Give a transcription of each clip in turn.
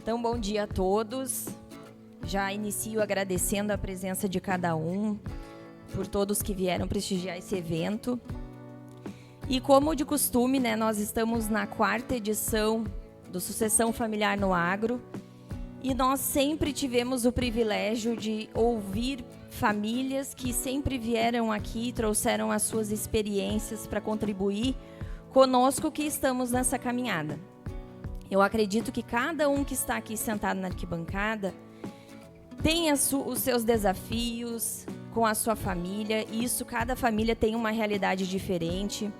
Então, bom dia a todos. Já inicio agradecendo a presença de cada um, por todos que vieram prestigiar esse evento. E como de costume, nós estamos na 4ª edição do Sucessão Familiar no Agro, e nós sempre tivemos o privilégio de ouvir famílias que sempre vieram aqui e trouxeram as suas experiências para contribuir conosco que estamos nessa caminhada. Eu acredito que cada um que está aqui sentado na arquibancada tem os seus desafios com a sua família, e isso, cada família tem uma realidade diferente.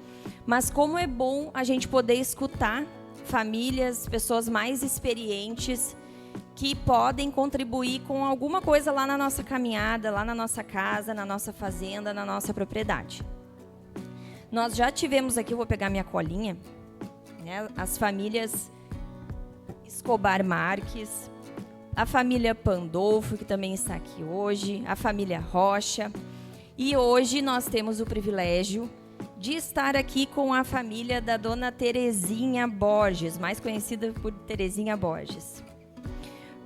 Mas como é bom a gente poder escutar famílias, pessoas mais experientes, que podem contribuir com alguma coisa lá na nossa caminhada, lá na nossa casa, na nossa fazenda, na nossa propriedade. Nós já tivemos aqui, eu vou pegar minha colinha, as famílias Escobar Marques, a família Pandolfo, que também está aqui hoje, a família Rocha. E hoje nós temos o privilégio de estar aqui com a família da dona Terezinha Borges, mais conhecida por Terezinha Borges.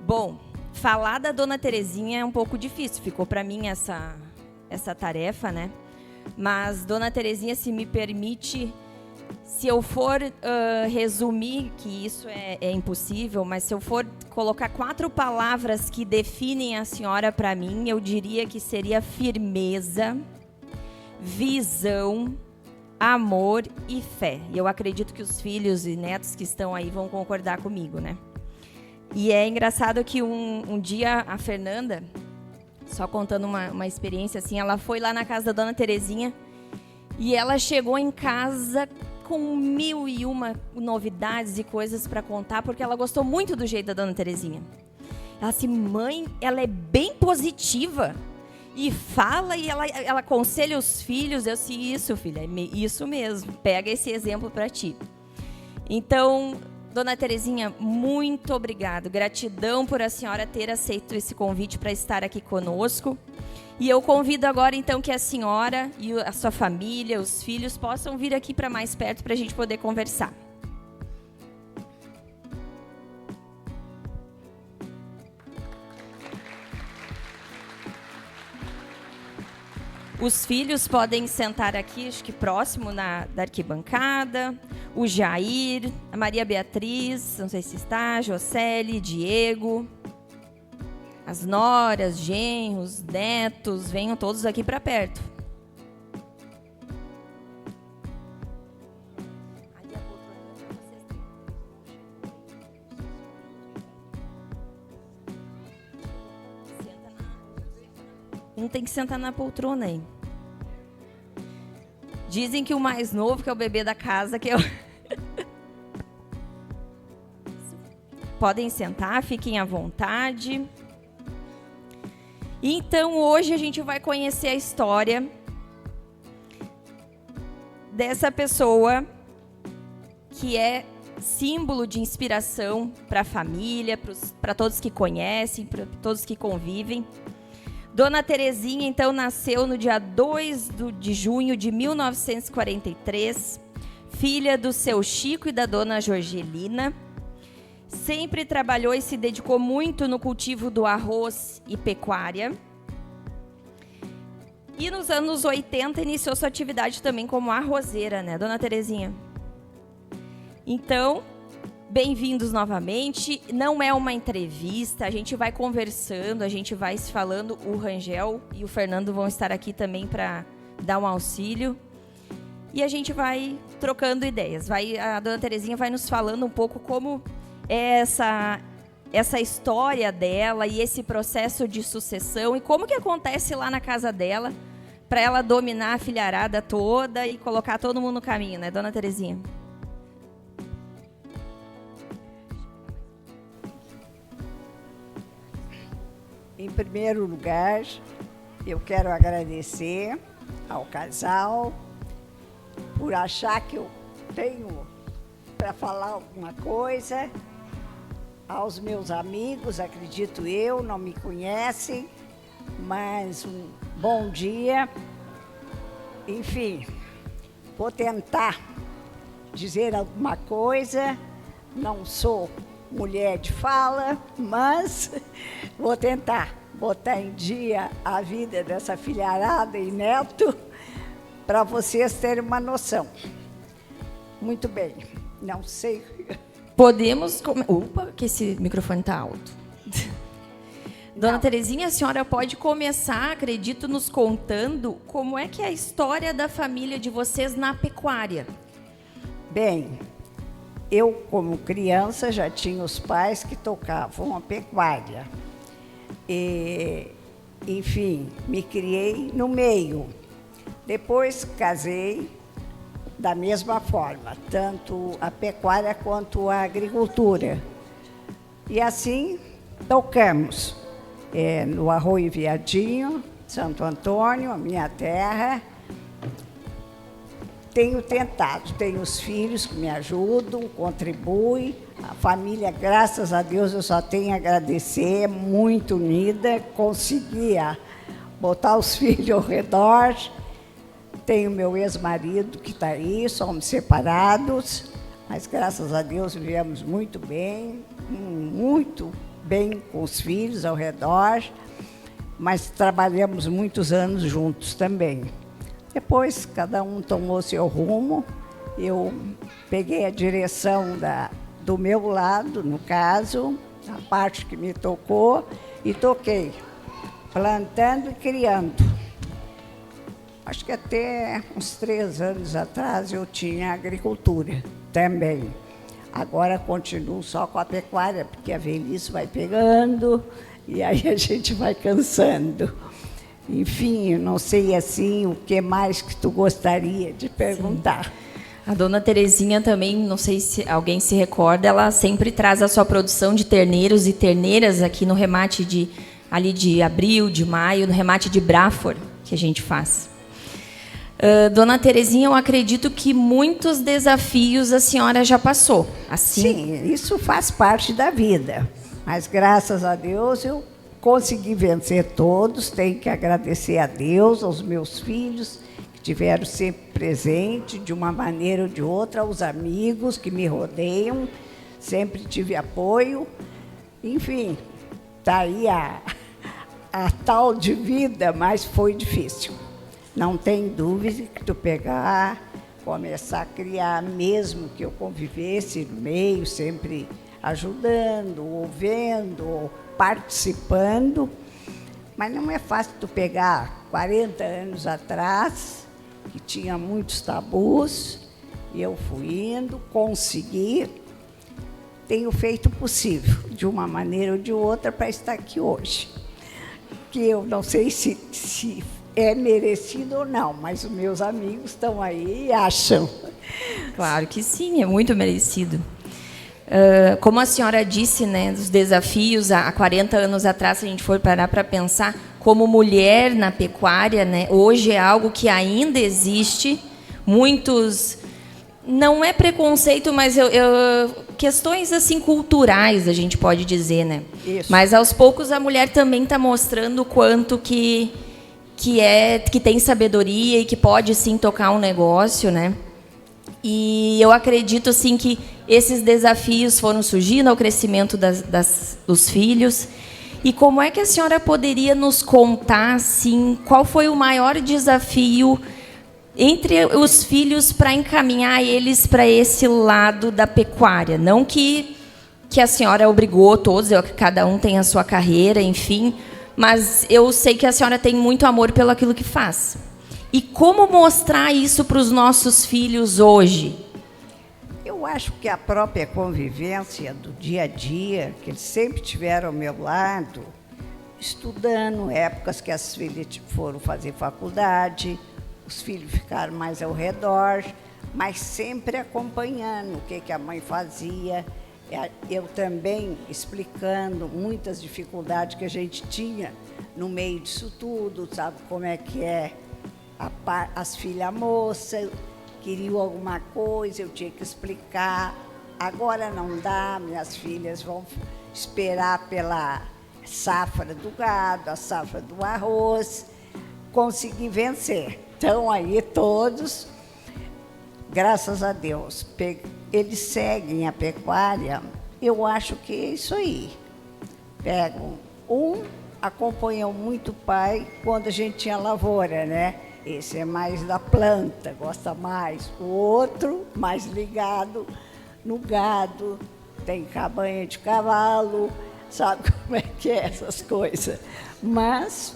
Bom, falar da dona Terezinha é um pouco difícil, ficou para mim essa tarefa, né? Mas, dona Terezinha, se me permite, se eu for resumir, que isso é impossível, mas se eu for colocar 4 palavras que definem a senhora para mim, eu diria que seria firmeza, visão, amor e fé. E eu acredito que os filhos e netos que estão aí vão concordar comigo, né? E é engraçado que um dia a Fernanda, só contando uma experiência assim, ela foi lá na casa da dona Terezinha e ela chegou em casa com 1001 novidades e coisas para contar, porque ela gostou muito do jeito da dona Terezinha. Ela disse, mãe, ela é bem positiva e fala e ela aconselha os filhos. Eu disse, isso, filha, é isso mesmo, pega esse exemplo para ti. Então, dona Terezinha, muito obrigado. Gratidão por a senhora ter aceito esse convite para estar aqui conosco. E eu convido agora, então, que a senhora e a sua família, os filhos, possam vir aqui para mais perto para a gente poder conversar. Os filhos podem sentar aqui, acho que próximo da arquibancada. O Jair, a Maria Beatriz, não sei se está, Jocely, Diego, as noras, genros, netos, venham todos aqui para perto. Um tem que sentar na poltrona aí. Dizem que o mais novo, que é o bebê da casa, que é o... Podem sentar, fiquem à vontade. Então, hoje a gente vai conhecer a história dessa pessoa que é símbolo de inspiração para a família, para todos que conhecem, para todos que convivem. Dona Terezinha, então, nasceu no dia 2 de junho de 1943, filha do seu Chico e da dona Jorgelina. Sempre trabalhou e se dedicou muito no cultivo do arroz e pecuária. E nos anos 80 iniciou sua atividade também como arrozeira, né, dona Terezinha? Então, bem-vindos novamente. Não é uma entrevista, a gente vai conversando, a gente vai se falando. O Rangel e o Fernando vão estar aqui também para dar um auxílio. E a gente vai trocando ideias. A dona Terezinha vai nos falando um pouco como é essa história dela e esse processo de sucessão e como que acontece lá na casa dela para ela dominar a filharada toda e colocar todo mundo no caminho, né, dona Terezinha? Em primeiro lugar, eu quero agradecer ao casal por achar que eu tenho para falar alguma coisa, aos meus amigos, acredito eu, não me conhecem, mas um bom dia. Enfim, vou tentar dizer alguma coisa, não sou mulher de fala, mas vou tentar botar em dia a vida dessa filharada e neto para vocês terem uma noção. Muito bem, não sei. Podemos... Opa, que esse microfone está alto. Dona Terezinha, a senhora pode começar, acredito, nos contando como é que é a história da família de vocês na pecuária. Bem, eu, como criança, já tinha os pais que tocavam a pecuária. E, enfim, me criei no meio. Depois casei da mesma forma, tanto a pecuária quanto a agricultura. E assim tocamos. No Arroio Viadinho, Santo Antônio, a minha terra. Tenho tentado, tenho os filhos que me ajudam, contribuem. A família, graças a Deus, eu só tenho a agradecer, muito unida. Conseguia botar os filhos ao redor. Tenho meu ex-marido que está aí, somos separados, mas graças a Deus vivemos muito bem com os filhos ao redor, mas trabalhamos muitos anos juntos também. Depois, cada um tomou seu rumo, eu peguei a direção do meu lado, no caso, a parte que me tocou, e toquei, plantando e criando. Acho que até uns 3 anos atrás eu tinha agricultura também. Agora continuo só com a pecuária, porque a velhice vai pegando e aí a gente vai cansando. Enfim, não sei assim o que mais que tu gostaria de perguntar. Sim. A dona Terezinha também, não sei se alguém se recorda, ela sempre traz a sua produção de terneiros e terneiras aqui no remate de abril, de maio, no remate de Braford, que a gente faz. Dona Terezinha, eu acredito que muitos desafios a senhora já passou. Assim? Sim, isso faz parte da vida. Mas, graças a Deus, eu consegui vencer todos. Tenho que agradecer a Deus, aos meus filhos, que tiveram sempre presente, de uma maneira ou de outra, aos amigos que me rodeiam. Sempre tive apoio. Enfim, está aí a tal de vida, mas foi difícil. Não tem dúvida que tu pegar, começar a criar, mesmo que eu convivesse no meio, sempre ajudando, ou vendo, ou participando, mas não é fácil tu pegar 40 anos atrás, que tinha muitos tabus, e eu fui indo, consegui, tenho feito o possível, de uma maneira ou de outra, para estar aqui hoje. Que eu não sei se é merecido ou não, mas os meus amigos estão aí e acham. Claro que sim, é muito merecido. Como a senhora disse, né, dos desafios, há 40 anos atrás, se a gente for parar para pensar, como mulher na pecuária, né, hoje é algo que ainda existe, muitos... Não é preconceito, mas questões assim culturais, a gente pode dizer, né? Isso. Mas aos poucos a mulher também está mostrando o quanto que tem sabedoria e que pode sim tocar um negócio, né? E eu acredito assim que esses desafios foram surgindo ao crescimento dos filhos. E como é que a senhora poderia nos contar assim, qual foi o maior desafio entre os filhos para encaminhar eles para esse lado da pecuária? Não que a senhora obrigou todos, cada um tem a sua carreira, enfim, mas eu sei que a senhora tem muito amor pelo aquilo que faz. E como mostrar isso para os nossos filhos hoje? Eu acho que a própria convivência do dia a dia, que eles sempre tiveram ao meu lado, estudando, épocas que as filhas foram fazer faculdade, os filhos ficaram mais ao redor, mas sempre acompanhando o que a mãe fazia. Eu também explicando muitas dificuldades que a gente tinha no meio disso tudo, sabe como é que é? As filhas moças queriam alguma coisa, eu tinha que explicar. Agora não dá, minhas filhas vão esperar pela safra do gado, a safra do arroz. Consegui vencer. Estão aí todos, graças a Deus. Eles seguem a pecuária eu acho que é isso aí. Pegam acompanham muito o pai quando a gente tinha lavoura, né? Esse é mais da planta, gosta mais. O outro, mais ligado no gado, tem cabanha de cavalo, sabe como é que é essas coisas. Mas,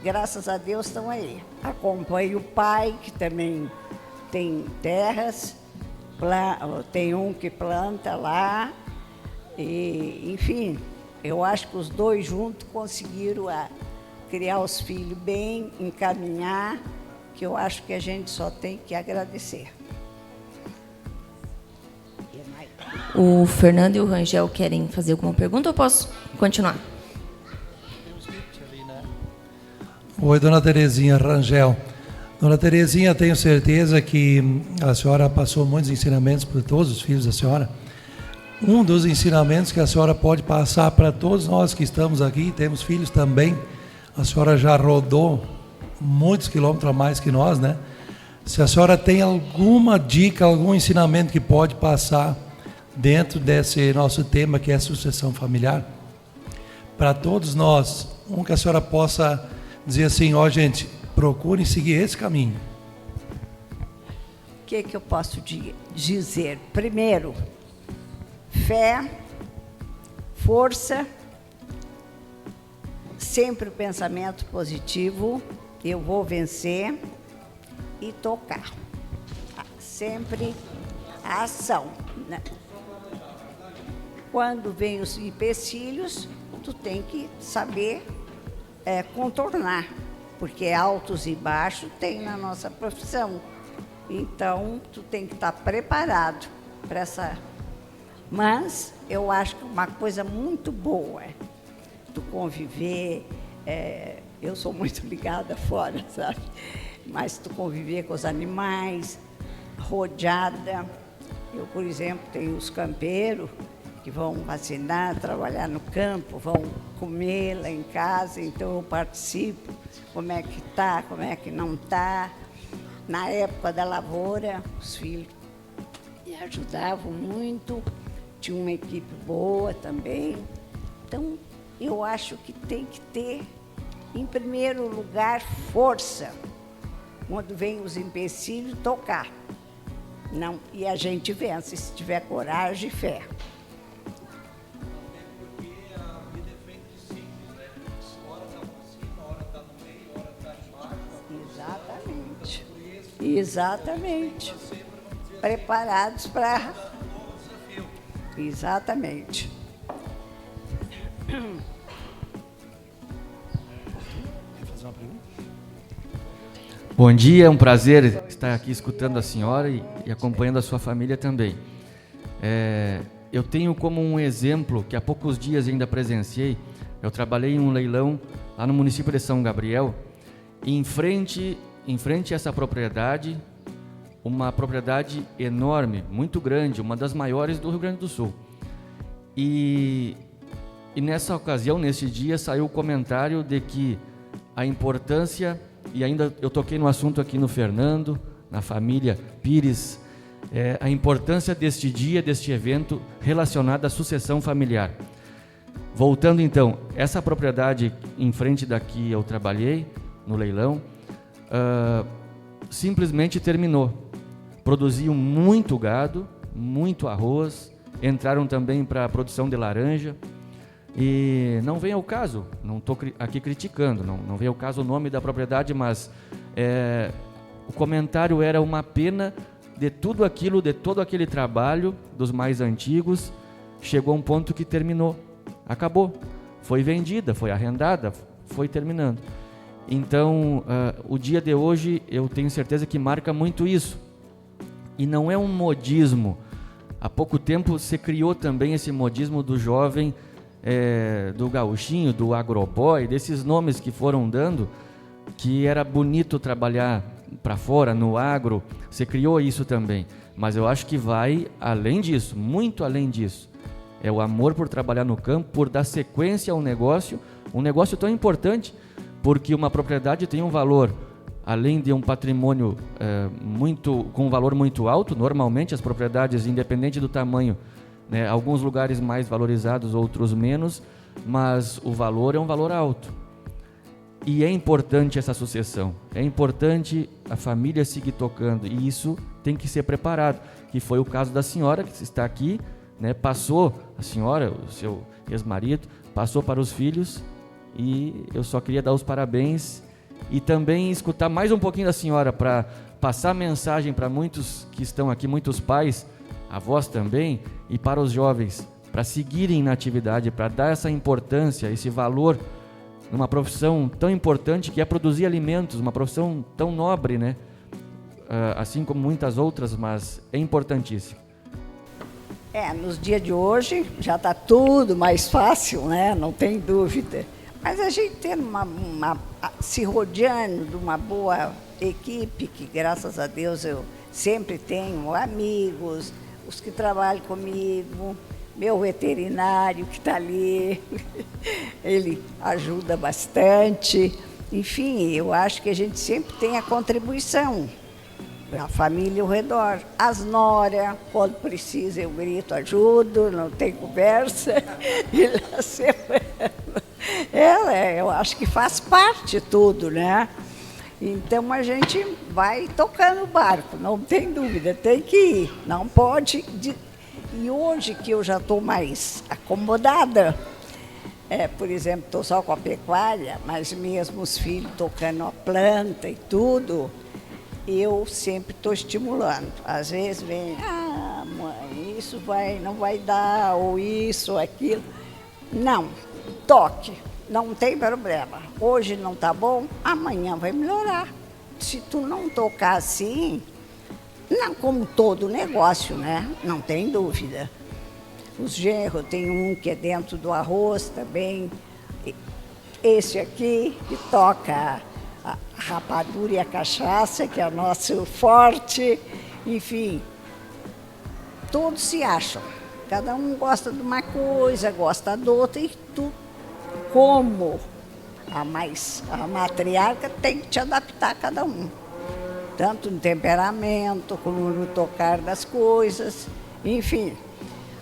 graças a Deus, estão aí. Acompanho o pai, que também tem terras, tem um que planta lá, e, enfim, eu acho que os dois juntos conseguiram criar os filhos bem, encaminhar, que eu acho que a gente só tem que agradecer. O Fernando e o Rangel querem fazer alguma pergunta ou posso continuar? Oi, dona Terezinha, Rangel. Dona Terezinha, tenho certeza que a senhora passou muitos ensinamentos para todos os filhos da senhora. Um dos ensinamentos que a senhora pode passar para todos nós que estamos aqui, temos filhos também, a senhora já rodou muitos quilômetros a mais que nós, né? Se a senhora tem alguma dica, algum ensinamento que pode passar dentro desse nosso tema, que é a sucessão familiar, para todos nós, que a senhora possa dizer assim, gente, procurem seguir esse caminho. O que eu posso dizer? Primeiro, fé, força, sempre o pensamento positivo, eu vou vencer, e tocar. Sempre a ação, né? Quando vem os empecilhos, tu tem que saber contornar, porque altos e baixos tem na nossa profissão. Então, tu tem que estar preparado para essa... Mas eu acho que uma coisa muito boa é tu conviver, eu sou muito ligada fora, sabe? Mas tu conviver com os animais, rodeada. Eu, por exemplo, tenho os campeiros que vão vacinar, trabalhar no campo, vão comer lá em casa, então eu participo, como é que está, como é que não está. Na época da lavoura, os filhos me ajudavam muito, tinha uma equipe boa também. Então, eu acho que tem que ter, em primeiro lugar, força. Quando vem os empecilhos, tocar. Não, e a gente vence, se tiver coragem e fé. Porque a vida é feita de ciclos, né? Hora está por cima, hora está no meio, hora está embaixo. Exatamente. Exatamente. Preparados para... Exatamente. Quer fazer uma pergunta? Bom dia, é um prazer estar aqui escutando a senhora e acompanhando a sua família também. Eu tenho como um exemplo, que há poucos dias ainda presenciei, eu trabalhei em um leilão lá no município de São Gabriel, e em frente a essa propriedade, uma propriedade enorme, muito grande, uma das maiores do Rio Grande do Sul. E nessa ocasião, nesse dia, saiu o comentário de que a importância... E ainda eu toquei no assunto aqui no Fernando, na família Pires, a importância deste dia, deste evento relacionado à sucessão familiar. Voltando então, essa propriedade em frente daqui eu trabalhei, no leilão, simplesmente terminou. Produziam muito gado, muito arroz, entraram também para a produção de laranja. E não vem ao caso, não estou aqui criticando, não vem ao caso o nome da propriedade, mas o comentário era uma pena de tudo aquilo, de todo aquele trabalho dos mais antigos, chegou a um ponto que terminou, acabou, foi vendida, foi arrendada, foi terminando. Então, o dia de hoje eu tenho certeza que marca muito isso, e não é um modismo. Há pouco tempo se criou também esse modismo do jovem, do gauchinho, do agroboy, desses nomes que foram dando, que era bonito trabalhar para fora, no agro, você criou isso também, mas eu acho que vai além disso, muito além disso, é o amor por trabalhar no campo, por dar sequência a um negócio tão importante, porque uma propriedade tem um valor, além de um patrimônio com um valor muito alto, normalmente as propriedades, independente do tamanho, né? Alguns lugares mais valorizados, outros menos, mas o valor é um valor alto. E é importante essa sucessão, é importante a família seguir tocando, e isso tem que ser preparado, que foi o caso da senhora que está aqui, né? Passou, a senhora, o seu ex-marido, passou para os filhos, e eu só queria dar os parabéns e também escutar mais um pouquinho da senhora para passar mensagem para muitos que estão aqui, muitos pais, avós também, e para os jovens, para seguirem na atividade, para dar essa importância, esse valor numa profissão tão importante que é produzir alimentos, uma profissão tão nobre, né? Assim como muitas outras, mas é importantíssimo. Nos dias de hoje já está tudo mais fácil, né? Não tem dúvida. Mas a gente tem se rodeando de uma boa equipe, que graças a Deus eu sempre tenho amigos, os que trabalham comigo, meu veterinário que está ali, ele ajuda bastante. Enfim, eu acho que a gente sempre tem a contribuição, a família ao redor. As noras, quando precisa eu grito, ajudo, não tem conversa. Eu acho que faz parte tudo, né? Então a gente vai tocando o barco, não tem dúvida, tem que ir, não pode. E hoje que eu já estou mais acomodada, por exemplo, estou só com a pecuária, mas mesmo os filhos tocando a planta e tudo, eu sempre estou estimulando. Às vezes vem, mãe, isso não vai dar, ou isso, ou aquilo. Não, toque, não tem problema. Hoje não está bom, amanhã vai melhorar. Se tu não tocar assim, não como todo negócio, né? Não tem dúvida. Os genros, tem um que é dentro do arroz também. Esse aqui, que toca a rapadura e a cachaça, que é o nosso forte. Enfim, todos se acham. Cada um gosta de uma coisa, gosta da outra, e tu, como a matriarca, tem que te adaptar a cada um. Tanto no temperamento, como no tocar das coisas, enfim.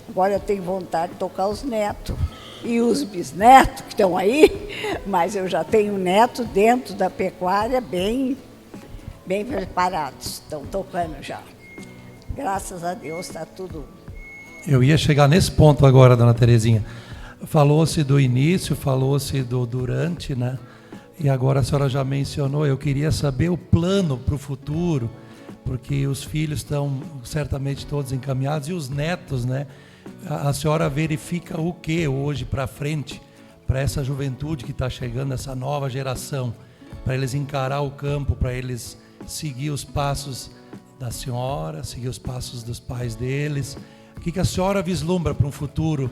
Agora eu tenho vontade de tocar os netos e os bisnetos que estão aí, mas eu já tenho neto dentro da pecuária bem preparados, estão tocando já. Graças a Deus está tudo. Eu ia chegar nesse ponto agora, dona Terezinha. Falou-se do início, falou-se do durante, né? E agora a senhora já mencionou, eu queria saber o plano para o futuro, porque os filhos estão certamente todos encaminhados, e os netos, né? A senhora verifica o que hoje para frente, para essa juventude que está chegando, essa nova geração, para eles encarar o campo, para eles seguir os passos da senhora, seguir os passos dos pais deles. O que a senhora vislumbra para um futuro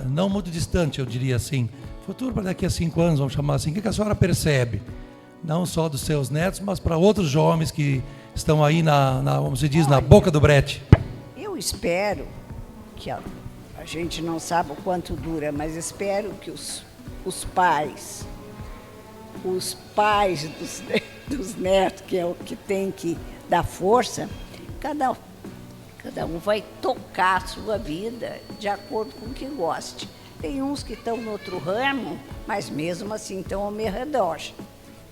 não muito distante, eu diria assim, futuro para daqui a 5 anos, vamos chamar assim. O que a senhora percebe, não só dos seus netos, mas para outros jovens que estão aí como se diz, na boca do brete? Eu espero que a gente não sabe o quanto dura, mas espero que os pais dos netos, que é o que tem que dar força, cada um vai tocar a sua vida de acordo com o que goste. Tem uns que estão no outro ramo, mas mesmo assim estão ao meu redor.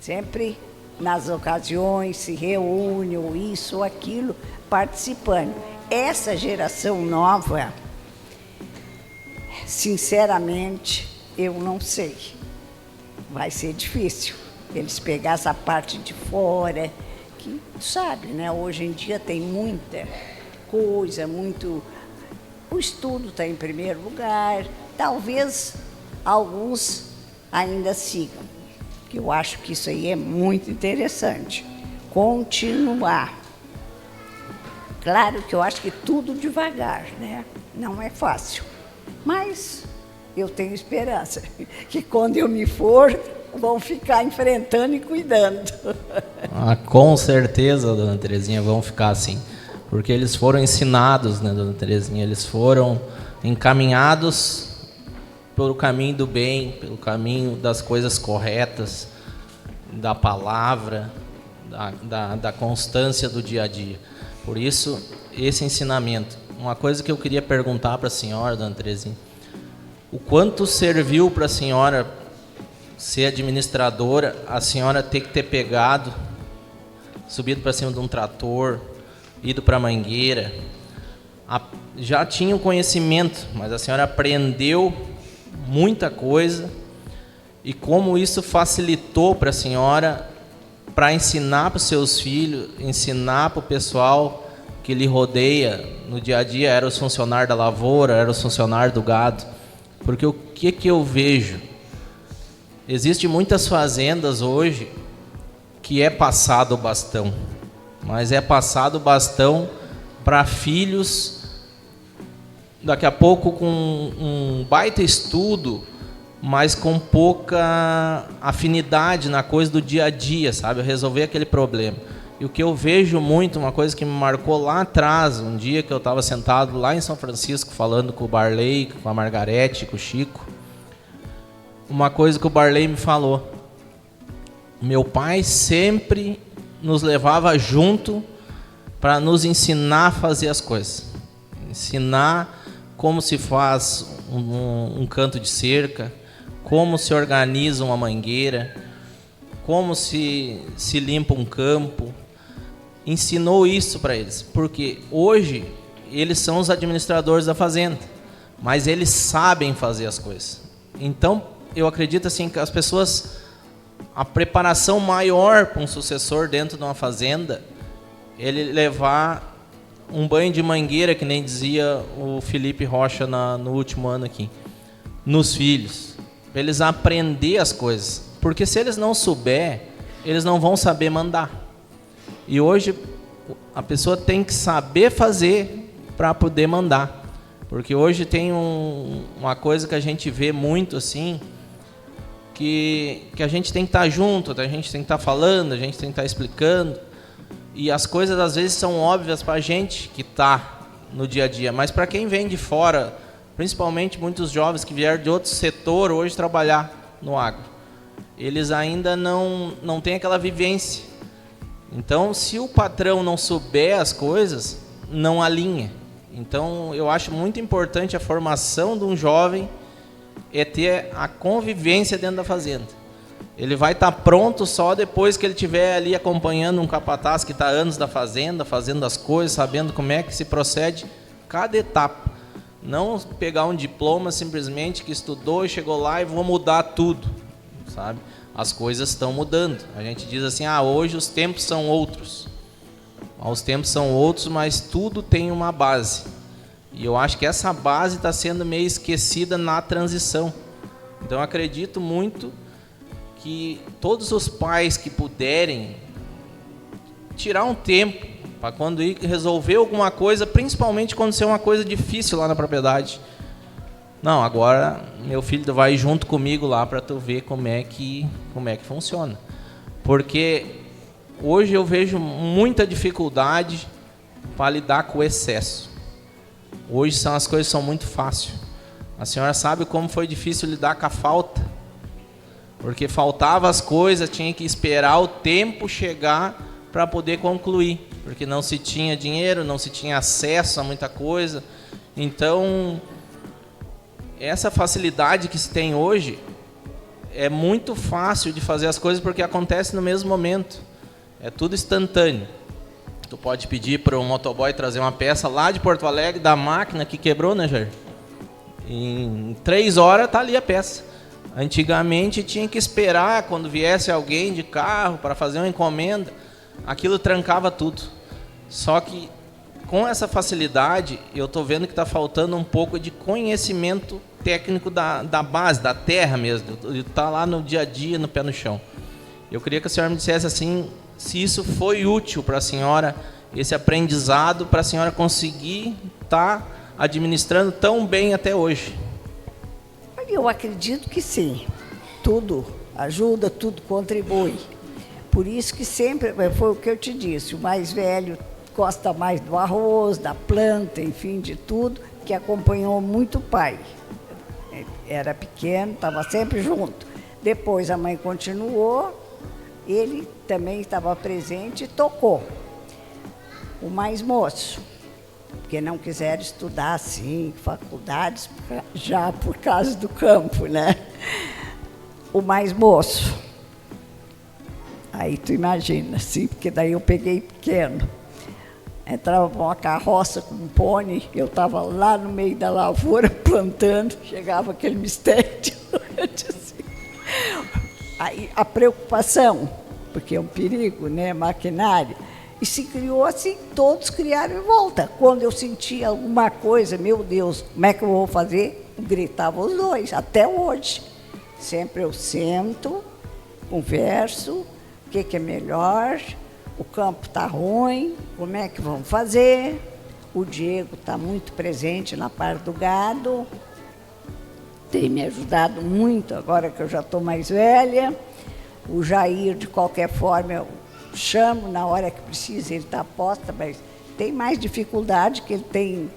Sempre nas ocasiões se reúnem, ou isso ou aquilo, participando. Essa geração nova, sinceramente, eu não sei. Vai ser difícil eles pegar essa parte de fora, que sabe, né? Hoje em dia tem muita coisa, o estudo está em primeiro lugar. Talvez alguns ainda sigam, que eu acho que isso aí é muito interessante. Continuar. Claro que eu acho que tudo devagar, né? Não é fácil, mas eu tenho esperança que quando eu me for, vão ficar enfrentando e cuidando. Com certeza, dona Terezinha, vão ficar assim. Porque eles foram ensinados, né, dona Terezinha? Eles foram encaminhados pelo caminho do bem, pelo caminho das coisas corretas, da palavra, da constância do dia a dia. Por isso, esse ensinamento uma coisa que eu queria perguntar para a senhora, dona Terezinha. O quanto serviu para a senhora ser administradora, a senhora ter que ter pegado, subido para cima de um trator, ido para a mangueira. Já tinha o conhecimento, mas a senhora aprendeu muita coisa. E como isso facilitou para a senhora para ensinar para os seus filhos, ensinar para o pessoal que lhe rodeia no dia a dia, era os funcionários da lavoura, era os funcionários do gado. Porque o que eu vejo? Existem muitas fazendas hoje que é passado o bastão, mas é passado o bastão para filhos, daqui a pouco com um baita estudo, mas com pouca afinidade na coisa do dia a dia, sabe? Resolver aquele problema. E o que eu vejo muito, uma coisa que me marcou lá atrás, um dia que eu estava sentado lá em São Francisco, falando com o Barley, com a Margarete, com o Chico, uma coisa que o Barley me falou. Meu pai sempre nos levava junto para nos ensinar a fazer as coisas. Ensinar como se faz um canto de cerca, como se organiza uma mangueira, como se limpa um campo. Ensinou isso para eles, porque hoje eles são os administradores da fazenda, mas eles sabem fazer as coisas. Então, eu acredito assim que as pessoas, a preparação maior para um sucessor dentro de uma fazenda, ele levar um banho de mangueira, que nem dizia o Felipe Rocha no último ano aqui, nos filhos, para eles aprender as coisas, porque se eles não souber, eles não vão saber mandar. E hoje a pessoa tem que saber fazer para poder mandar, porque hoje tem uma coisa que a gente vê muito assim, que a gente tem que estar junto, a gente tem que estar falando, a gente tem que estar explicando, e as coisas às vezes são óbvias para a gente que está no dia a dia, mas para quem vem de fora, principalmente muitos jovens que vieram de outro setor hoje trabalhar no agro, eles ainda não têm aquela vivência. Então, se o patrão não souber as coisas, não alinha. Então, eu acho muito importante a formação de um jovem é ter a convivência dentro da fazenda. Ele vai estar pronto só depois que ele estiver ali acompanhando um capataz que está anos da fazenda, fazendo as coisas, sabendo como é que se procede cada etapa. Não pegar um diploma simplesmente que estudou e chegou lá e vou mudar tudo, sabe? As coisas estão mudando. A gente diz assim, hoje os tempos são outros. Os tempos são outros, mas tudo tem uma base. E eu acho que essa base está sendo meio esquecida na transição. Então eu acredito muito que todos os pais que puderem tirar um tempo para quando ir resolver alguma coisa, principalmente quando ser uma coisa difícil lá na propriedade. Não, agora meu filho vai junto comigo lá para tu ver como é que funciona. Porque hoje eu vejo muita dificuldade para lidar com o excesso. Hoje as coisas são muito fáceis. A senhora sabe como foi difícil lidar com a falta? Porque faltava as coisas, tinha que esperar o tempo chegar para poder concluir. Porque não se tinha dinheiro, não se tinha acesso a muita coisa. Então, essa facilidade que se tem hoje é muito fácil de fazer as coisas porque acontece no mesmo momento. É tudo instantâneo. Tu pode pedir para um motoboy trazer uma peça lá de Porto Alegre, da máquina que quebrou, né, Jair? Em 3 horas está ali a peça. Antigamente tinha que esperar quando viesse alguém de carro para fazer uma encomenda. Aquilo trancava tudo. Só que com essa facilidade, eu estou vendo que está faltando um pouco de conhecimento técnico da base, da terra mesmo. Está lá no dia a dia, no pé no chão. Eu queria que a senhora me dissesse assim, se isso foi útil para a senhora, esse aprendizado, para a senhora conseguir estar administrando tão bem até hoje. Eu acredito que sim. Tudo ajuda, tudo contribui. Por isso que sempre, foi o que eu te disse, o mais velho gosta mais do arroz, da planta, enfim, de tudo, que acompanhou muito o pai. Era pequeno, estava sempre junto. Depois a mãe continuou, ele também estava presente e tocou. O mais moço porque não quiseram estudar assim, faculdades, já por causa do campo, né? O mais moço. Aí tu imagina, assim, porque daí eu peguei pequeno. Entrava com uma carroça com um pônei, eu estava lá no meio da lavoura plantando, chegava aquele mistério. Eu disse, aí a preocupação, porque é um perigo, né, maquinário, e se criou assim, todos criaram em volta. Quando eu sentia alguma coisa, meu Deus, como é que eu vou fazer? Gritavam os dois, até hoje. Sempre eu sento, converso, o que é melhor, o campo está ruim, como é que vamos fazer? O Diego está muito presente na parte do gado, tem me ajudado muito agora que eu já estou mais velha. O Jair, de qualquer forma, eu chamo na hora que precisa, ele está aposta, mas tem mais dificuldade, que ele tem,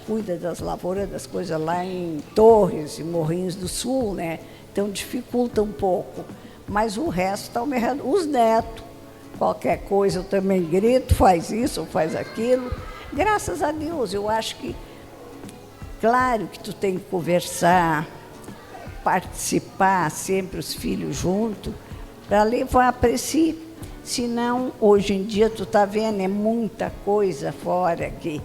cuida das lavouras, das coisas lá em Torres e Morrinhos do Sul, né? Então dificulta um pouco, mas o resto está me errando. Os netos, qualquer coisa eu também grito, faz isso ou faz aquilo. Graças a Deus, eu acho que, claro que tu tem que conversar, participar, sempre os filhos juntos, para levar para si. Senão, hoje em dia, tu está vendo, é muita coisa fora que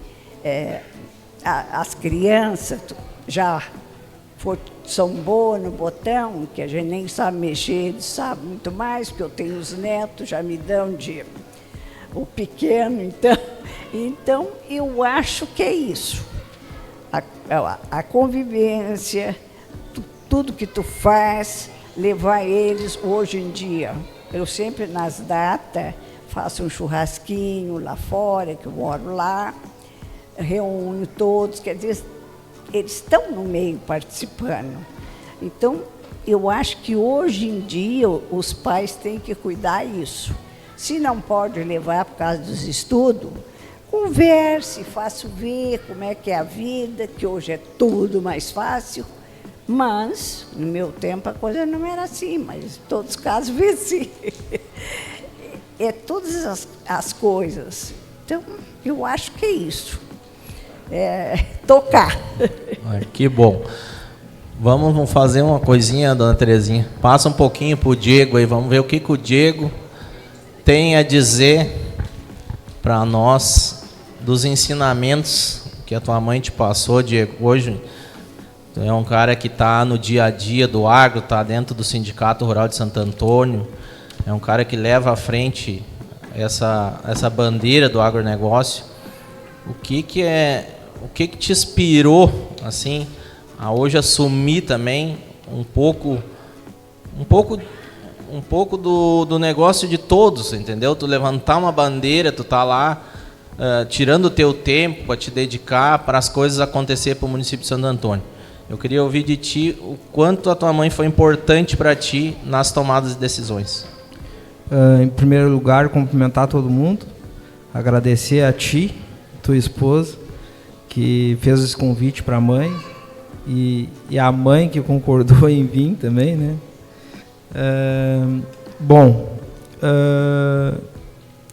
as crianças já são boas no botão, que a gente nem sabe mexer, eles sabem muito mais, porque eu tenho os netos, já me dão o pequeno, então eu acho que é isso. A convivência, tudo que tu faz, levar eles hoje em dia. Eu sempre, nas datas, faço um churrasquinho lá fora, que eu moro lá, reúno todos, quer dizer, eles estão no meio participando. Então, eu acho que hoje em dia os pais têm que cuidar disso. Se não pode levar por causa dos estudos, converse, faça ver como é que é a vida, que hoje é tudo mais fácil. Mas, no meu tempo, a coisa não era assim, mas em todos os casos, vê sim. É todas as coisas. Então, eu acho que é isso. Tocar. Que bom. Vamos fazer uma coisinha, dona Terezinha. Passa um pouquinho para o Diego aí, vamos ver o que o Diego tem a dizer para nós dos ensinamentos que a tua mãe te passou, Diego. Hoje tu é um cara que está no dia a dia do agro, está dentro do Sindicato Rural de Santo Antônio, é um cara que leva à frente essa bandeira do agronegócio. O que te inspirou assim a hoje assumir também um pouco do negócio de todos, entendeu? Tu levantar uma bandeira, tu tá lá tirando o teu tempo para te dedicar para as coisas acontecer para o município de Santo Antônio. Eu queria ouvir de ti o quanto a tua mãe foi importante para ti nas tomadas de decisões. Em primeiro lugar, cumprimentar todo mundo, agradecer a ti, tua esposa, que fez esse convite para a mãe, e a mãe que concordou em vir também, né?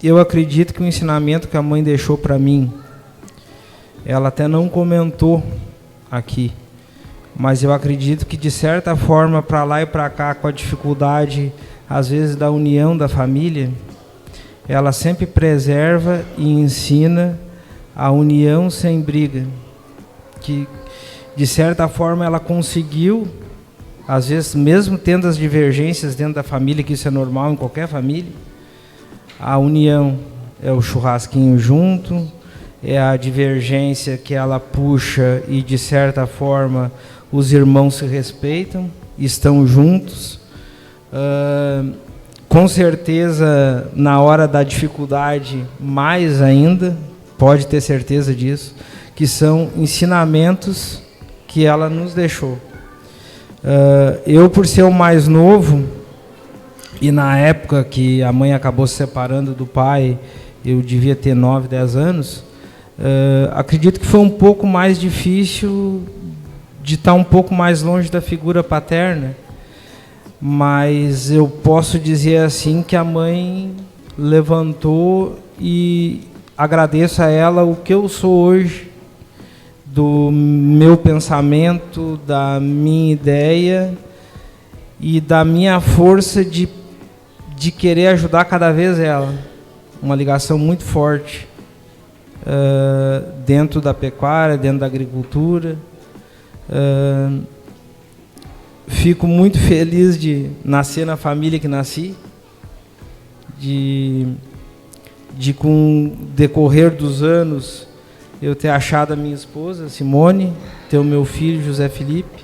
Eu acredito que o ensinamento que a mãe deixou para mim, ela até não comentou aqui, mas eu acredito que, de certa forma, para lá e para cá, com a dificuldade, às vezes, da união da família, ela sempre preserva e ensina a união sem briga, que, de certa forma, ela conseguiu, às vezes, mesmo tendo as divergências dentro da família, que isso é normal em qualquer família, a união é o churrasquinho junto, é a divergência que ela puxa e, de certa forma, os irmãos se respeitam, estão juntos. Com certeza, na hora da dificuldade, mais ainda, pode ter certeza disso, que são ensinamentos que ela nos deixou. Eu, por ser o mais novo, e na época que a mãe acabou se separando do pai, eu devia ter 9, 10 anos, acredito que foi um pouco mais difícil de estar um pouco mais longe da figura paterna, mas eu posso dizer assim que a mãe levantou e agradeço a ela o que eu sou hoje, do meu pensamento, da minha ideia e da minha força de querer ajudar cada vez ela. Uma ligação muito forte dentro da pecuária, dentro da agricultura. Fico muito feliz de nascer na família que nasci, de com o decorrer dos anos eu ter achado a minha esposa, Simone, ter o meu filho, José Felipe,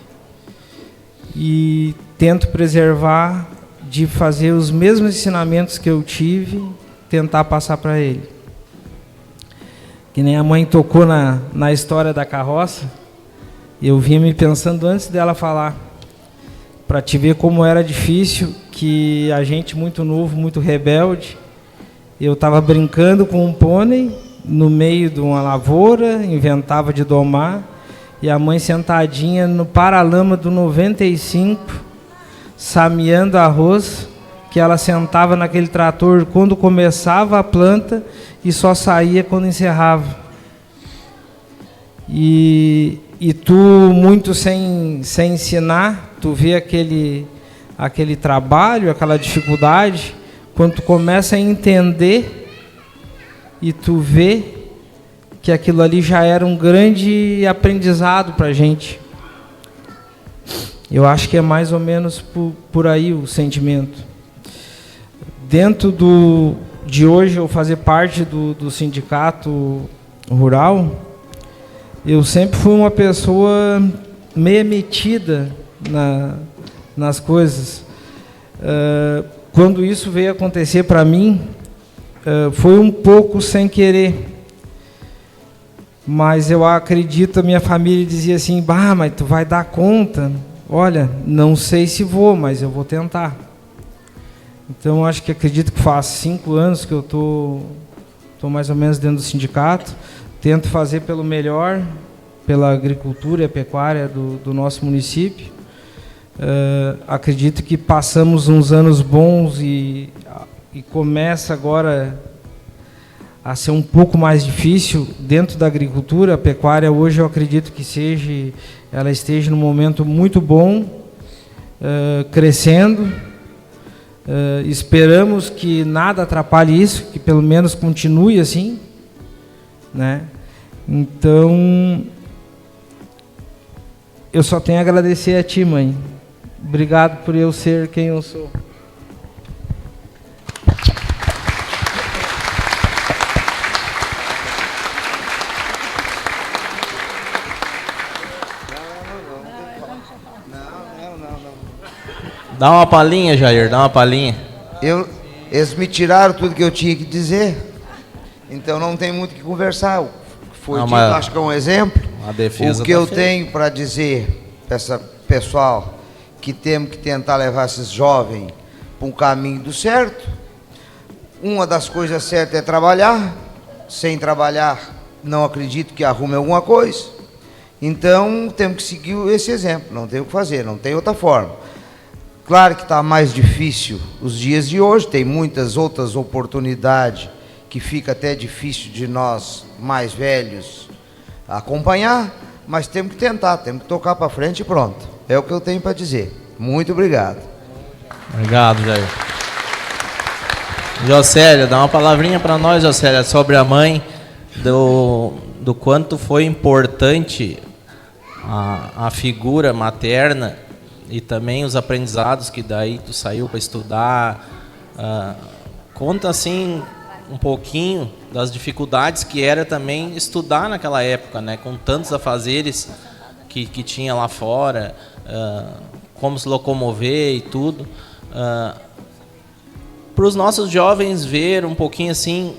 e tento preservar, de fazer os mesmos ensinamentos que eu tive, tentar passar para ele. Que nem a mãe tocou na história da carroça, eu vinha me pensando antes dela falar, para te ver como era difícil, que a gente muito novo, muito rebelde, eu estava brincando com um pônei no meio de uma lavoura, inventava de domar, e a mãe sentadinha no paralama do 95, sameando arroz, que ela sentava naquele trator quando começava a planta e só saía quando encerrava. E tu, muito sem ensinar, tu vê aquele trabalho, aquela dificuldade, quando tu começa a entender e tu vê que aquilo ali já era um grande aprendizado para a gente. Eu acho que é mais ou menos por aí o sentimento. Dentro de hoje eu fazer parte do sindicato rural, eu sempre fui uma pessoa meio metida nas coisas. Quando isso veio acontecer para mim, foi um pouco sem querer. Mas eu acredito, a minha família dizia assim, bah, mas tu vai dar conta? Olha, não sei se vou, mas eu vou tentar. Então, acho que acredito que faz 5 anos que eu tô mais ou menos dentro do sindicato. Tento fazer pelo melhor, pela agricultura e a pecuária do nosso município. Acredito que passamos uns anos bons e começa agora a ser um pouco mais difícil dentro da agricultura. A pecuária hoje eu acredito que ela esteja num momento muito bom, crescendo. Esperamos que nada atrapalhe isso, que pelo menos continue assim, né? Então, eu só tenho a agradecer a ti, mãe. Obrigado por eu ser quem eu sou. Dá uma palhinha, Jair, dá uma palhinha. Eles me tiraram tudo que eu tinha que dizer, então não tem muito o que conversar. Foi dito, acho que é um exemplo. A defesa o que eu tenho para dizer para essa pessoal, que temos que tentar levar esses jovens para um caminho do certo. Uma das coisas certas é trabalhar. Sem trabalhar, não acredito que arrume alguma coisa. Então, temos que seguir esse exemplo. Não tem o que fazer, não tem outra forma. Claro que está mais difícil os dias de hoje, tem muitas outras oportunidades que fica até difícil de nós, mais velhos, acompanhar, mas temos que tentar, temos que tocar para frente e pronto. É o que eu tenho para dizer. Muito obrigado. Obrigado, Jair. Jocélia, dá uma palavrinha para nós, Jocélia, sobre a mãe, do quanto foi importante a figura materna e também os aprendizados que daí tu saiu para estudar. Conta assim um pouquinho das dificuldades que era também estudar naquela época, né, com tantos afazeres que tinha lá fora, como se locomover e tudo. Para os nossos jovens ver um pouquinho assim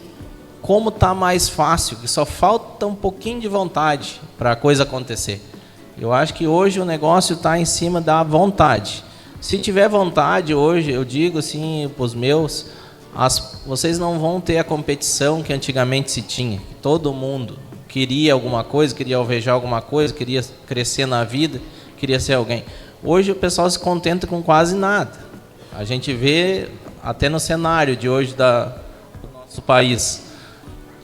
como está mais fácil, que só falta um pouquinho de vontade para a coisa acontecer. Eu acho que hoje o negócio está em cima da vontade. Se tiver vontade hoje, eu digo assim para os meus, vocês não vão ter a competição que antigamente se tinha. Todo mundo queria alguma coisa, queria alvejar alguma coisa, queria crescer na vida, queria ser alguém. Hoje o pessoal se contenta com quase nada. A gente vê até no cenário de hoje do nosso país.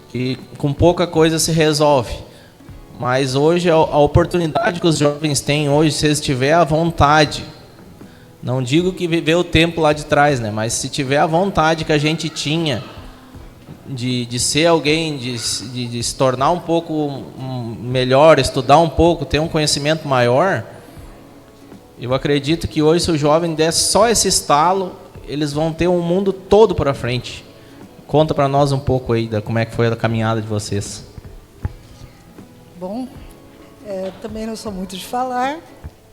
que com pouca coisa se resolve. Mas hoje, a oportunidade que os jovens têm hoje, se eles tiverem a vontade, não digo que viver o tempo lá de trás, né? Mas se tiver a vontade que a gente tinha de ser alguém, de se tornar um pouco melhor, estudar um pouco, ter um conhecimento maior, eu acredito que hoje, se o jovem der só esse estalo, eles vão ter um mundo todo para frente. Conta para nós um pouco aí como é que foi a caminhada de vocês. Bom, também não sou muito de falar,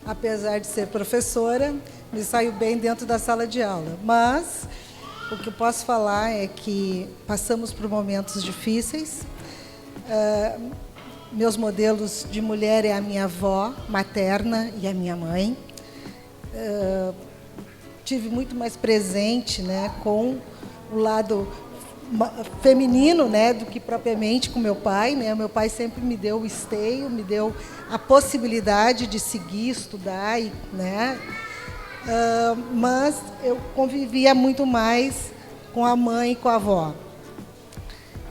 apesar de ser professora, me saio bem dentro da sala de aula. Mas o que eu posso falar é que passamos por momentos difíceis. Meus modelos de mulher é a minha avó materna e a minha mãe. Tive muito mais presente, né, com o lado feminino, né, do que propriamente com meu pai, né? Meu pai sempre me deu o esteio, me deu a possibilidade de seguir, estudar, né? Mas eu convivia muito mais com a mãe e com a avó.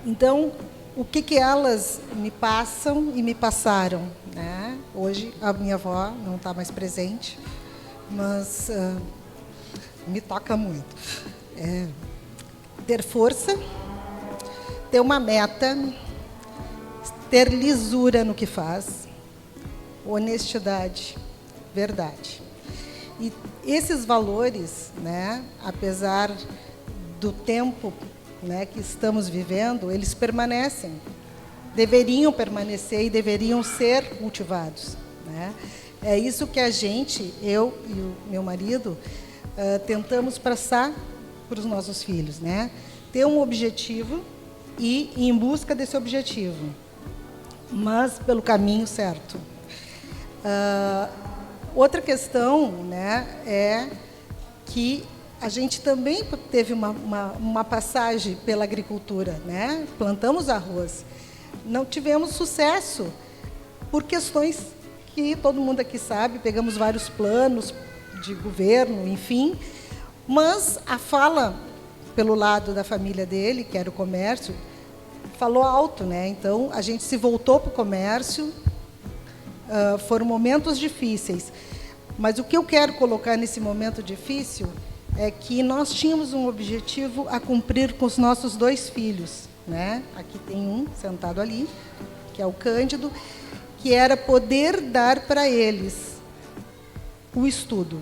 Então, o que elas me passam e me passaram, né? Hoje a minha avó não está mais presente, mas me toca muito. Ter força, ter uma meta, ter lisura no que faz, honestidade, verdade. E esses valores, né, apesar do tempo, né, que estamos vivendo, eles permanecem, deveriam permanecer e deveriam ser cultivados, né? É isso que a gente, eu e o meu marido, tentamos passar para os nossos filhos, né? Ter um objetivo e ir em busca desse objetivo, mas pelo caminho certo. Outra questão, né, é que a gente também teve uma passagem pela agricultura, né? Plantamos arroz. Não tivemos sucesso por questões que todo mundo aqui sabe, pegamos vários planos de governo, enfim, mas a fala pelo lado da família dele, que era o comércio, falou alto, né? Então a gente se voltou para o comércio. Foram momentos difíceis, mas o que eu quero colocar nesse momento difícil é que nós tínhamos um objetivo a cumprir com os nossos 2 filhos, né? Aqui tem um sentado ali, que é o Cândido, que era poder dar para eles o estudo.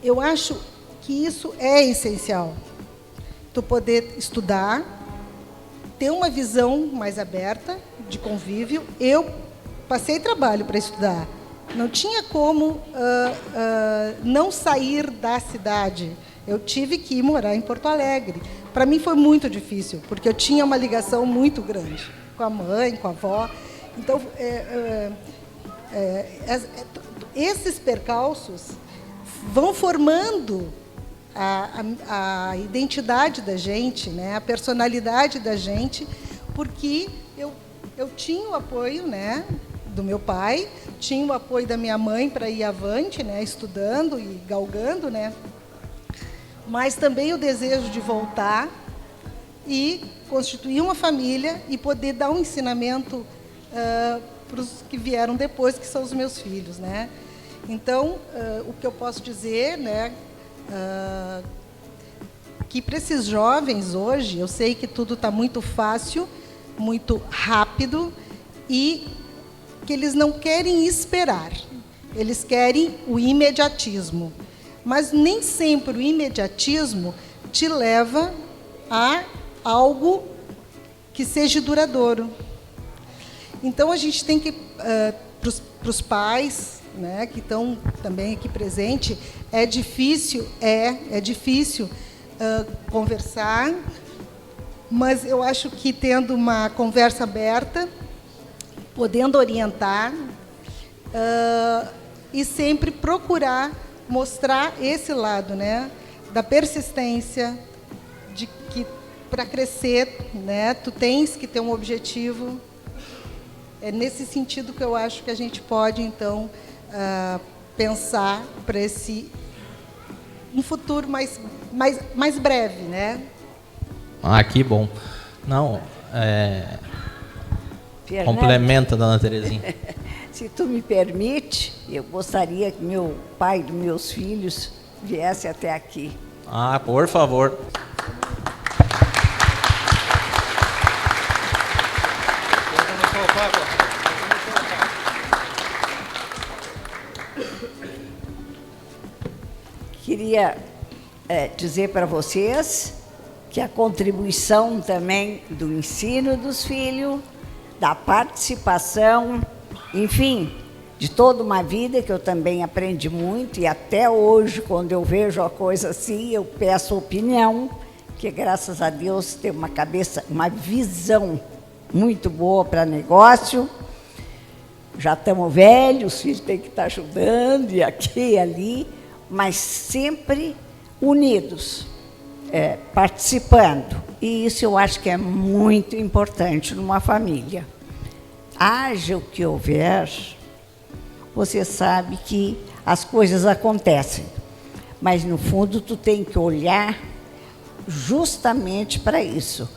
Eu acho que isso é essencial. Tu poder estudar, ter uma visão mais aberta de convívio. Eu passei trabalho para estudar. Não tinha como não sair da cidade. Eu tive que ir morar em Porto Alegre. Para mim foi muito difícil, porque eu tinha uma ligação muito grande com a mãe, com a avó. Então, esses percalços vão formando a identidade da gente, né, a personalidade da gente, porque eu tinha o apoio, né, do meu pai, tinha o apoio da minha mãe para ir avante, né, estudando e galgando, né, mas também o desejo de voltar e constituir uma família e poder dar um ensinamento para os que vieram depois, que são os meus filhos, né. Então, o que eu posso dizer, né, que para esses jovens hoje, eu sei que tudo está muito fácil, muito rápido, e que eles não querem esperar, eles querem o imediatismo. Mas nem sempre o imediatismo te leva a algo que seja duradouro. Então, a gente tem que, para os pais, né, que estão também aqui presentes, é difícil conversar, mas eu acho que tendo uma conversa aberta, podendo orientar, e sempre procurar mostrar esse lado, né, da persistência, de que para crescer, né, tu tens que ter um objetivo. É nesse sentido que eu acho que a gente pode, então, pensar para um futuro mais breve, né? Ah, que bom. Não, Fernando, complementa, dona Terezinha. se tu me permite, eu gostaria que meu pai dos meus filhos viesse até aqui. Ah, por favor. Queria dizer para vocês que a contribuição também do ensino dos filhos, da participação, enfim, de toda uma vida que eu também aprendi muito, e até hoje, quando eu vejo a coisa assim, eu peço opinião, que graças a Deus tem uma cabeça, uma visão muito boa para negócio. Já estamos velhos, os filhos têm que estar ajudando, e aqui e ali, mas sempre unidos, participando. E isso eu acho que é muito importante numa família. Haja o que houver, você sabe que as coisas acontecem, mas no fundo tu tem que olhar justamente para isso.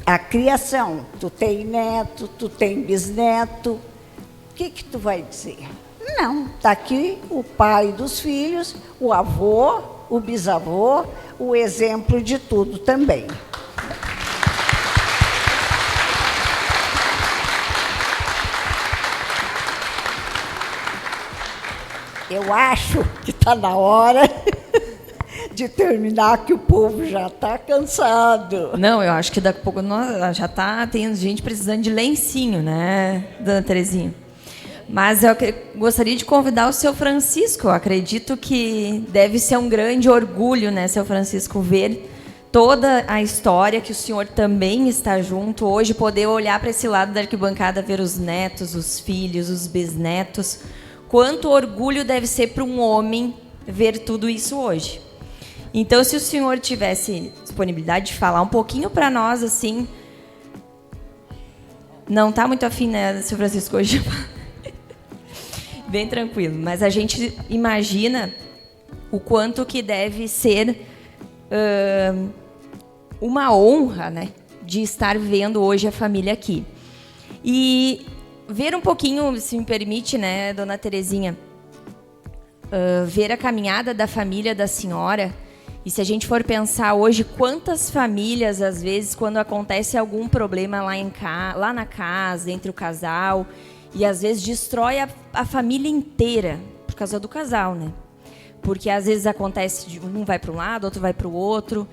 A criação, tu tem neto, tu tem bisneto, o que tu vai dizer? Não, está aqui o pai dos filhos, o avô, o bisavô, o exemplo de tudo também. Eu acho que está na hora de terminar, que o povo já está cansado. Não, eu acho que daqui a pouco já está tendo gente precisando de lencinho, né, dona Terezinha? Mas eu gostaria de convidar o seu Francisco. Eu acredito que deve ser um grande orgulho, né, seu Francisco, ver toda a história, que o senhor também está junto hoje, poder olhar para esse lado da arquibancada, ver os netos, os filhos, os bisnetos. Quanto orgulho deve ser para um homem ver tudo isso hoje. Então, se o senhor tivesse disponibilidade de falar um pouquinho para nós, assim... Não está muito afim, né, seu Francisco, hoje? Bem tranquilo. Mas a gente imagina o quanto que deve ser uma honra, né, de estar vendo hoje a família aqui. E ver um pouquinho, se me permite, né, dona Terezinha, ver a caminhada da família da senhora. E se a gente for pensar hoje, quantas famílias, às vezes, quando acontece algum problema lá na casa, entre o casal, e às vezes destrói a família inteira, por causa do casal, né? Porque às vezes acontece, um vai para um lado, outro vai para o outro,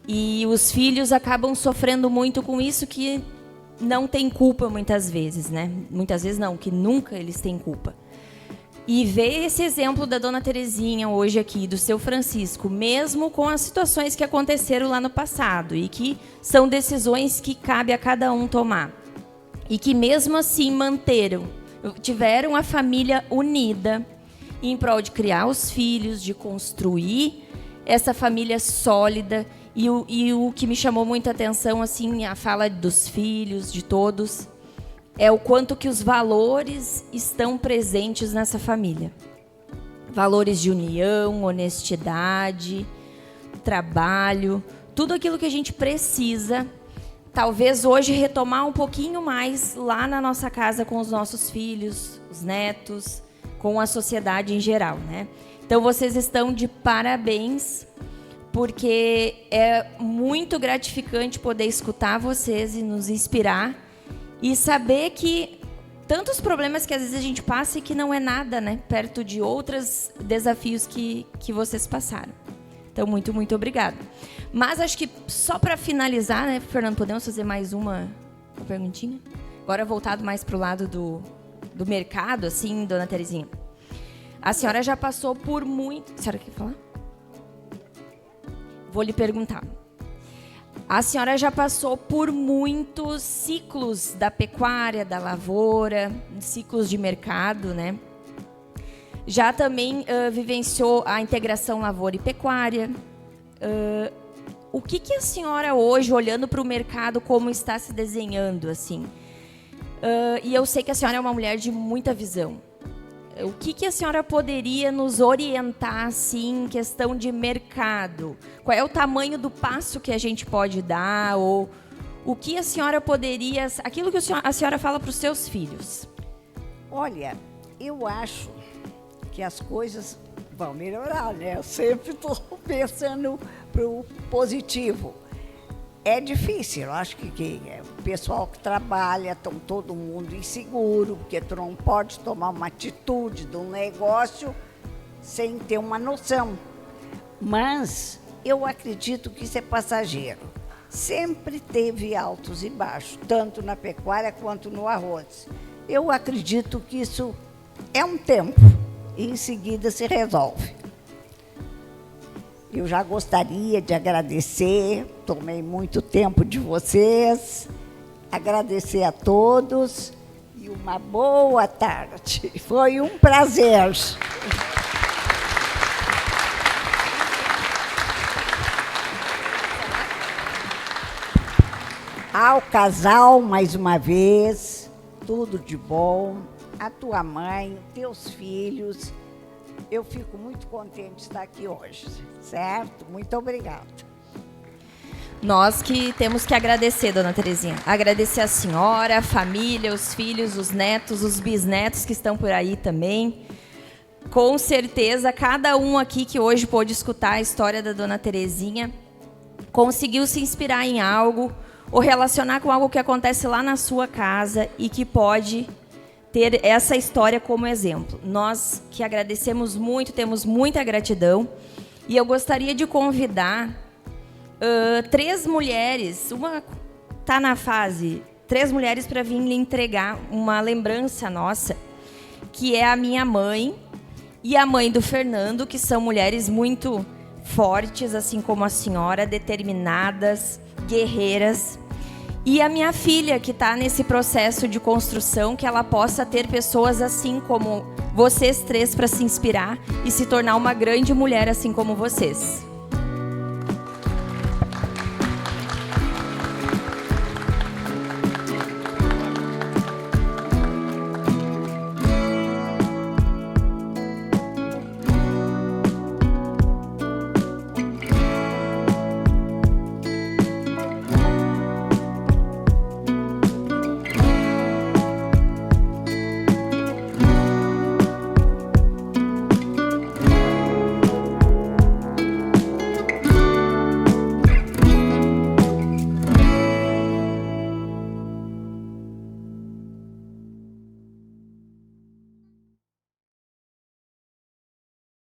e os filhos acabam sofrendo muito com isso, que não tem culpa muitas vezes, né? Muitas vezes não, que nunca eles têm culpa. E ver esse exemplo da dona Terezinha hoje aqui, do seu Francisco, mesmo com as situações que aconteceram lá no passado, e que são decisões que cabe a cada um tomar, e que mesmo assim tiveram a família unida em prol de criar os filhos, de construir essa família sólida. E o que me chamou muita atenção, assim, a fala dos filhos, de todos, é o quanto que os valores estão presentes nessa família. Valores de união, honestidade, trabalho, tudo aquilo que a gente precisa, talvez hoje retomar um pouquinho mais lá na nossa casa com os nossos filhos, os netos, com a sociedade em geral, né? Então vocês estão de parabéns, porque é muito gratificante poder escutar vocês e nos inspirar, e saber que tantos problemas que às vezes a gente passa e que não é nada, né, perto de outros desafios que vocês passaram. Então, muito, muito obrigada. Mas acho que só para finalizar, né, Fernando, podemos fazer mais uma perguntinha? Agora voltado mais para o lado do mercado, assim, dona Terezinha. A senhora já passou por muito... A senhora quer falar? Vou lhe perguntar. A senhora já passou por muitos ciclos da pecuária, da lavoura, ciclos de mercado, né? Já também vivenciou a integração lavoura e pecuária. O que a senhora hoje, olhando para o mercado, como está se desenhando, assim? E eu sei que a senhora é uma mulher de muita visão. o que a senhora poderia nos orientar, assim, em questão de mercado? Qual é o tamanho do passo que a gente pode dar? Ou o que a senhora poderia... Aquilo que a senhora fala para os seus filhos. Olha, eu acho que as coisas vão melhorar, né? Eu sempre estou pensando para o positivo. É difícil, eu acho que o pessoal que trabalha, estão todo mundo inseguro, porque tu não pode tomar uma atitude de um negócio sem ter uma noção. Mas eu acredito que isso é passageiro. Sempre teve altos e baixos, tanto na pecuária quanto no arroz. Eu acredito que isso é um tempo e em seguida se resolve. Eu já gostaria de agradecer, tomei muito tempo de vocês, agradecer a todos e uma boa tarde. Foi um prazer. Ao casal, mais uma vez, tudo de bom, a tua mãe, teus filhos. Eu fico muito contente de estar aqui hoje, certo? Muito obrigada. Nós que temos que agradecer, dona Terezinha. Agradecer a senhora, a família, os filhos, os netos, os bisnetos que estão por aí também. Com certeza, cada um aqui que hoje pôde escutar a história da dona Terezinha conseguiu se inspirar em algo ou relacionar com algo que acontece lá na sua casa e que pode ter essa história como exemplo. Nós que agradecemos muito, temos muita gratidão, e eu gostaria de convidar 3 mulheres, uma está na fase, 3 mulheres para vir lhe entregar uma lembrança nossa, que é a minha mãe e a mãe do Fernando, que são mulheres muito fortes, assim como a senhora, determinadas, guerreiras. E a minha filha, que está nesse processo de construção, que ela possa ter pessoas assim como vocês 3 para se inspirar e se tornar uma grande mulher assim como vocês.